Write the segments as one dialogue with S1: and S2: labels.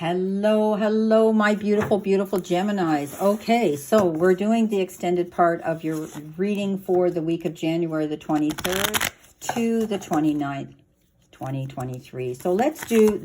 S1: Hello, hello, my beautiful, beautiful Geminis. Okay, so we're doing the extended part of your reading for the week of January the 23rd to the 29th, 2023. So let's do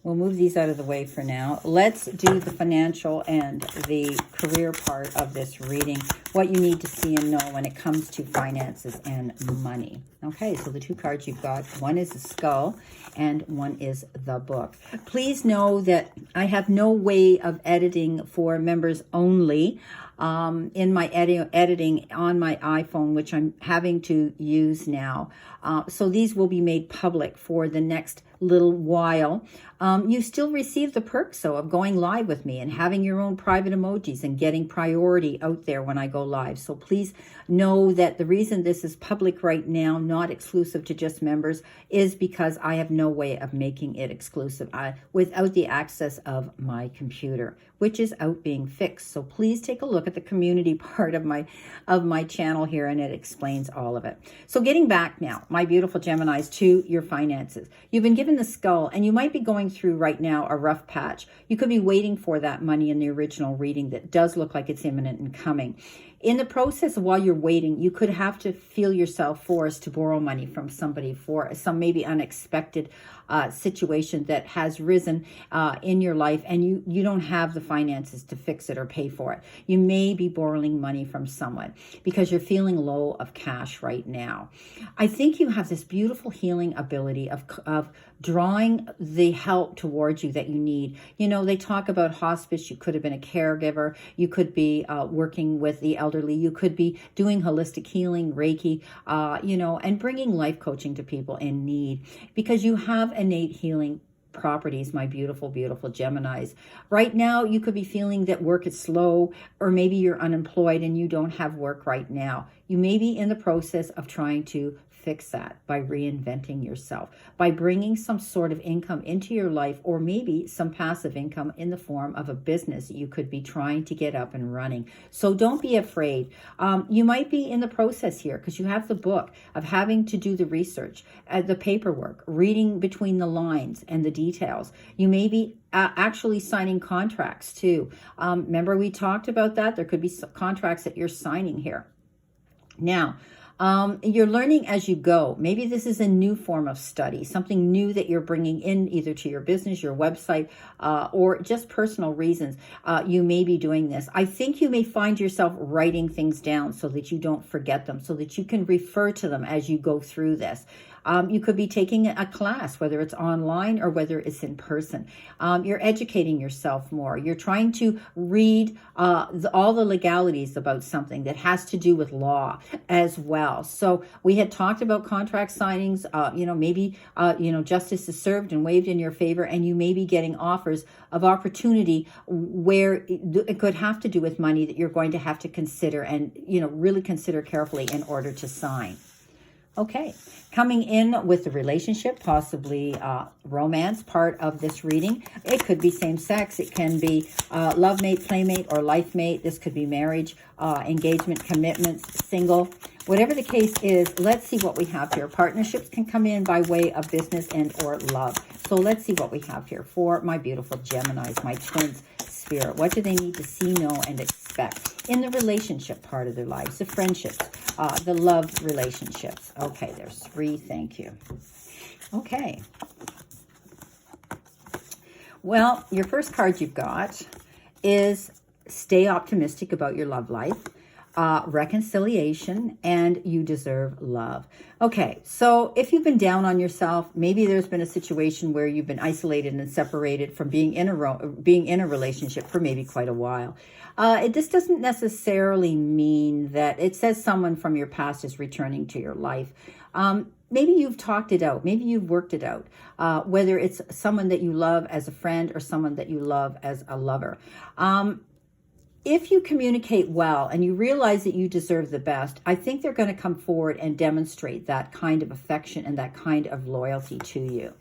S1: we'll move these out of the way for now. Let's do the financial and the career part of this reading, what you need to see and know when it comes to finances and money. Okay, so the two cards you've got, one is the skull and one is the book. Please know that I have no way of editing for members only in my editing on my iPhone, which I'm having to use now. So these will be made public for the next little while. You still receive the perks, though, of going live with me and having your own private emojis and getting priority out there when I go live. So please know that the reason this is public right now, not exclusive to just members, is because I have no way of making it exclusive without the access of my computer, which is out being fixed. So please take a look at the community part of my channel here, and it explains all of it. So getting back now, my beautiful Geminis, to your finances. You've been given the skull, and you might be going through right now a rough patch. You could be waiting for that money in the original reading that does look like it's imminent and coming. In the process, while you're waiting, you could have to feel yourself forced to borrow money from somebody for some maybe unexpected situation that has risen in your life, and you don't have the finances to fix it or pay for it. You may be borrowing money from someone because you're feeling low of cash right now. I think you have this beautiful healing ability of drawing the help towards you that you need. You know, they talk about hospice. You could have been a caregiver. You could be working with the elderly. You could be doing holistic healing, Reiki, and bringing life coaching to people in need, because you have innate healing properties, my beautiful, beautiful Geminis. Right now, you could be feeling that work is slow, or maybe you're unemployed and you don't have work right now. You may be in the process of trying to fix that by reinventing yourself, by bringing some sort of income into your life, or maybe some passive income in the form of a business you could be trying to get up and running. So don't be afraid. You might be in the process here because you have the book of having to do the research, the paperwork, reading between the lines and the details. You may be actually signing contracts too. Remember we talked about that? There could be some contracts that you're signing here. Now, you're learning as you go. Maybe this is a new form of study, something new that you're bringing in either to your business, your website, or just personal reasons. You may be doing this. I think you may find yourself writing things down so that you don't forget them, so that you can refer to them as you go through this. You could be taking a class, whether it's online or whether it's in person. You're educating yourself more. You're trying to read all the legalities about something that has to do with law as well. So we had talked about contract signings. Maybe justice is served and waived in your favor, and you may be getting offers of opportunity where it could have to do with money that you're going to have to consider and really consider carefully in order to sign. Okay, coming in with the relationship, possibly romance part of this reading. It could be same sex. It can be love mate, playmate, or life mate. This could be marriage, engagement, commitments, single. Whatever the case is, let's see what we have here. Partnerships can come in by way of business and or love. So let's see what we have here for my beautiful Geminis, my twins, spirit. What do they need to see, know, and expect in the relationship part of their lives, the friendships, the love relationships? Okay, there's 3. Thank you. Okay. Well, your first card you've got is stay optimistic about your love life, reconciliation, and you deserve love. Okay, so if you've been down on yourself, maybe there's been a situation where you've been isolated and separated from being in a relationship for maybe quite a while. This doesn't necessarily mean that it says someone from your past is returning to your life. Maybe you've talked it out. Maybe you've worked it out, whether it's someone that you love as a friend or someone that you love as a lover. If you communicate well and you realize that you deserve the best, I think they're going to come forward and demonstrate that kind of affection and that kind of loyalty to you.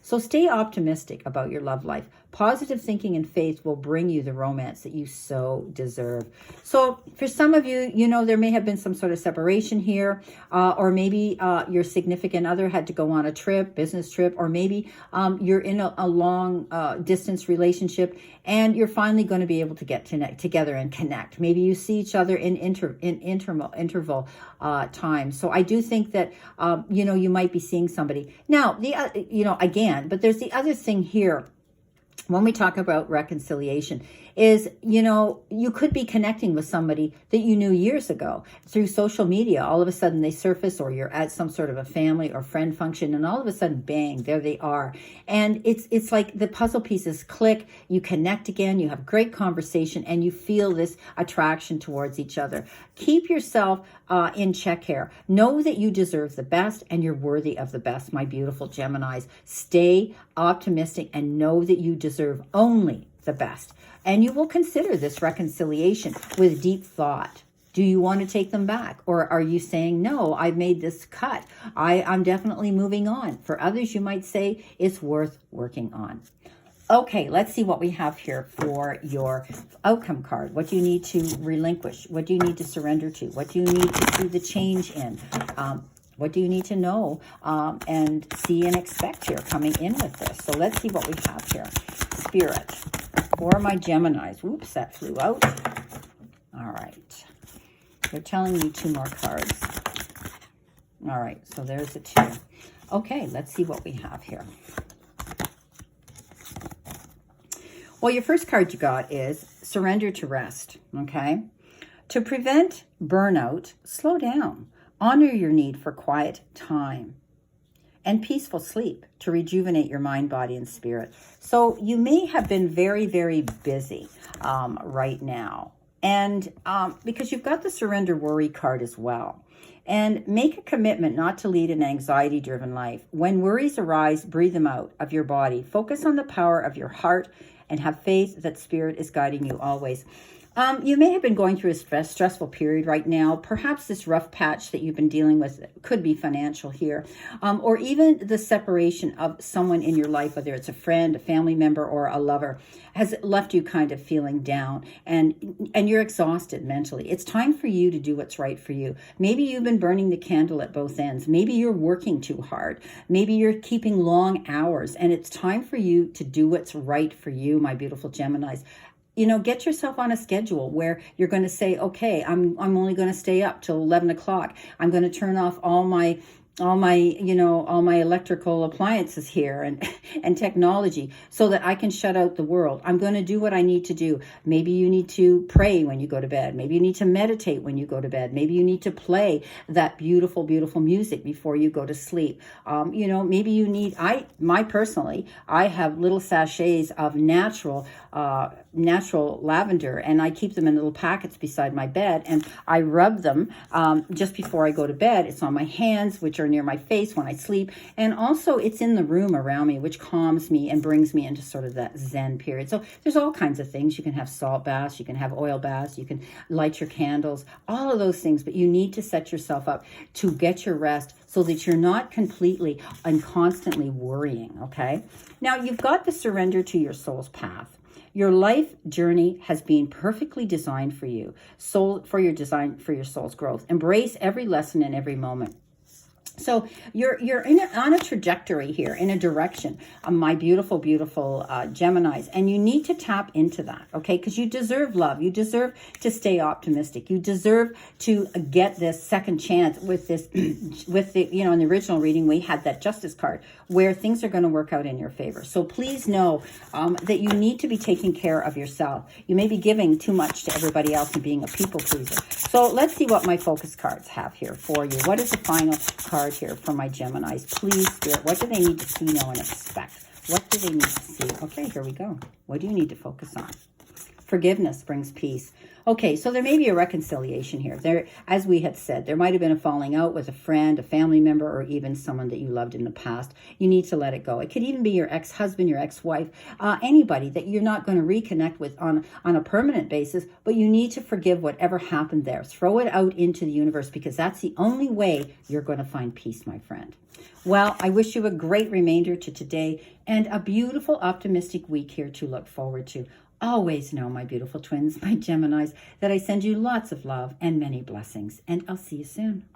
S1: So stay optimistic about your love life. Positive thinking and faith will bring you the romance that you so deserve. So for some of you, you know, there may have been some sort of separation here, or maybe your significant other had to go on a trip, business trip, or maybe you're in a long distance relationship and you're finally going to be able to get together and connect. Maybe you see each other in interval time. So I do think that, you know, you might be seeing somebody. Now, you know, again, but there's the other thing here. When we talk about reconciliation is, you know, you could be connecting with somebody that you knew years ago through social media. All of a sudden they surface, or you're at some sort of a family or friend function, and all of a sudden, bang, there they are. And it's like the puzzle pieces click, you connect again, you have great conversation, and you feel this attraction towards each other. Keep yourself in check here. Know that you deserve the best and you're worthy of the best, my beautiful Geminis. Stay optimistic and know that you deserve only the best. And you will consider this reconciliation with deep thought. Do you want to take them back? Or are you saying, no, I've made this cut. I'm definitely moving on. For others, you might say it's worth working on. Okay, let's see what we have here for your outcome card. What do you need to relinquish? What do you need to surrender to? What do you need to see the change in? What do you need to know and see and expect here coming in with this? So let's see what we have here. Spirit, for my Geminis. Whoops, that flew out. All right. They're telling me 2 more cards. All right, so there's the 2. Okay, let's see what we have here. Well, your first card you got is surrender to rest, okay? To prevent burnout, slow down. Honor your need for quiet time and peaceful sleep to rejuvenate your mind, body, and spirit. So you may have been very, very busy right now. And because you've got the surrender worry card as well. And make a commitment not to lead an anxiety-driven life. When worries arise, breathe them out of your body. Focus on the power of your heart and have faith that spirit is guiding you always. You may have been going through a stressful period right now. Perhaps this rough patch that you've been dealing with could be financial here, or even the separation of someone in your life, whether it's a friend, a family member, or a lover, has left you kind of feeling down and you're exhausted mentally. It's time for you to do what's right for you. Maybe you've been burning the candle at both ends. Maybe you're working too hard. Maybe you're keeping long hours, and it's time for you to do what's right for you, my beautiful Geminis. You know, get yourself on a schedule where you're going to say, okay, I'm only going to stay up till 11 o'clock. I'm going to turn off all my electrical appliances here and technology so that I can shut out the world. I'm going to do what I need to do. Maybe you need to pray when you go to bed. Maybe you need to meditate when you go to bed. Maybe you need to play that beautiful, beautiful music before you go to sleep. Maybe you need, I have little sachets of natural lavender, and I keep them in little packets beside my bed, and I rub them just before I go to bed. It's on my hands, which are near my face when I sleep, and also it's in the room around me, which calms me and brings me into sort of that Zen period. So there's all kinds of things. You can have salt baths, you can have oil baths, you can light your candles, all of those things, but you need to set yourself up to get your rest so that you're not completely and constantly worrying, okay? Now, you've got the surrender to your soul's path. Your life journey has been perfectly designed for you, for your soul's growth. Embrace every lesson and every moment. So you're on a trajectory here, in a direction, my beautiful, beautiful Geminis, and you need to tap into that, okay? Because you deserve love. You deserve to stay optimistic. You deserve to get this second chance with this, in the original reading, we had that justice card where things are going to work out in your favor. So please know that you need to be taking care of yourself. You may be giving too much to everybody else and being a people pleaser. So let's see what my focus cards have here for you. What is the final card here for my Geminis? Please, Spirit, what do they need to see, know, and expect? What do they need to see? Okay, here we go. What do you need to focus on? Forgiveness brings peace. Okay, so there may be a reconciliation here. There, as we had said, there might have been a falling out with a friend, a family member, or even someone that you loved in the past. You need to let it go. It could even be your ex-husband, your ex-wife, anybody that you're not going to reconnect with on a permanent basis, but you need to forgive whatever happened there. Throw it out into the universe, because that's the only way you're going to find peace, my friend. Well, I wish you a great remainder to today and a beautiful, optimistic week here to look forward to. Always know, my beautiful twins, my Geminis, that I send you lots of love and many blessings, and I'll see you soon.